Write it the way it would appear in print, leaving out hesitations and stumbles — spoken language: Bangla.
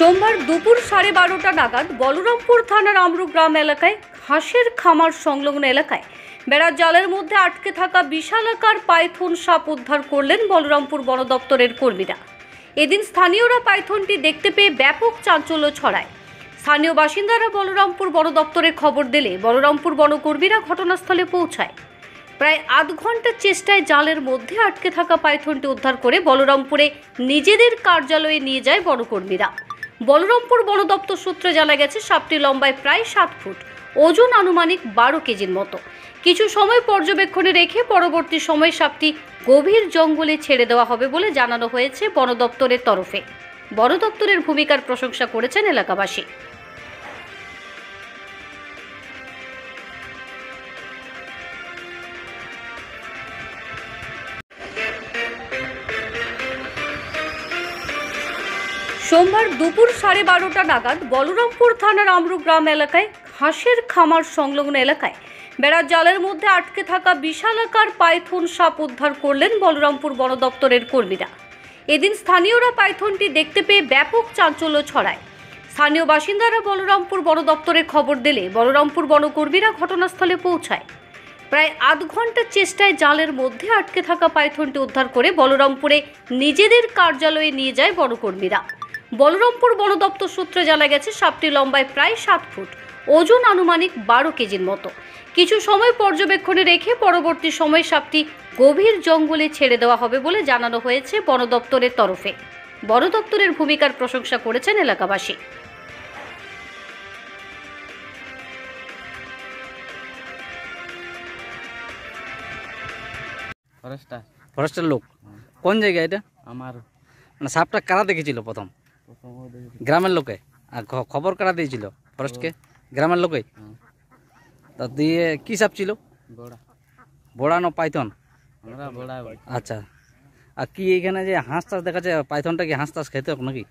সোমবার দুপুর 12:30 নাগাদ বলরামপুর থানার আমরু গ্রাম এলাকায় হাঁসের খামার সংলগ্ন এলাকায় বেড়ার জালের মধ্যে আটকে থাকা বিশালাকার পাইথন সাপ উদ্ধার করলেন বলরামপুর বন দপ্তরের কর্মীরা। এদিন স্থানীয়রা পাইথনটি দেখতে পেয়ে ব্যাপক চাঞ্চল্য ছড়ায়। স্থানীয় বাসিন্দারা বলরামপুর বন দপ্তরে খবর দিলে বলরামপুর বনকর্মীরা ঘটনাস্থলে পৌঁছায়। প্রায় আধ ঘন্টার চেষ্টায় জালের মধ্যে আটকে থাকা পাইথনটি উদ্ধার করে বলরামপুরে নিজেদের কার্যালয়ে নিয়ে যায় বনকর্মীরা। বলরামপুর বন দপ্তর সূত্রে জানা গেছে সাপটি লম্বায় প্রায় 7 ফুট, ওজন আনুমানিক 12 কেজির মতো। কিছু সময় পর্যবেক্ষণে রেখে পরবর্তী সময় সাপটি গভীর জঙ্গলে ছেড়ে দেওয়া হবে বলে জানানো হয়েছে বন দপ্তরের তরফে। বন দপ্তরের ভূমিকার প্রশংসা করেছেন এলাকাবাসী। সোমবার দুপুর 12:30 নাগাদ বলরামপুর থানার আমরু গ্রাম এলাকায় হাঁসের খামার সংলগ্ন এলাকায় বেড়ার জালের মধ্যে আটকে থাকা বিশালাকার পাইথন সাপ উদ্ধার করলেন বলরামপুর বন দপ্তরের কর্মীরা। এদিন স্থানীয়রা পাইথনটি দেখতে পেয়ে ব্যাপক চাঞ্চল্য ছড়ায়। স্থানীয় বাসিন্দারা বলরামপুর বন দপ্তরে খবর দিলে বলরামপুর বনকর্মীরা ঘটনাস্থলে পৌঁছায়। প্রায় আধ ঘন্টার চেষ্টায় জালের মধ্যে আটকে থাকা পাইথনটি উদ্ধার করে বলরামপুরে নিজেদের কার্যালয়ে নিয়ে যায় বনকর্মীরা। বলরামপুর বন দপ্তর সূত্রে জানা গেছে সাপটি লম্বায় প্রায় 7 ফুট, ওজন আনুমানিক 12 কেজির মতো। কিছু সময় পর্যবেক্ষণে রেখে পরবর্তী সময় সাপটি গভীর জঙ্গলে ছেড়ে দেওয়া হবে বলে জানানো হয়েছে বন দপ্তরের তরফে। বন দপ্তরের ভূমিকার প্রশংসা করেছেন এলাকাবাসী। ফরেস্টের লোক কোন জায়গা এটা? আমার মানে সাপটা কারা দেখেছিল প্রথম? গ্রামের লোকে। আর খবর কারা দিয়েছিল ফরেস্টকে? গ্রামের লোকে। তা দিয়ে কি সাপ ছিল? বোড়া না পাইথন? আচ্ছা, আর কি এখানে যে হাঁস টাস দেখা যায়, পাইথনটা কি হাঁস টাস খেতে নাকি?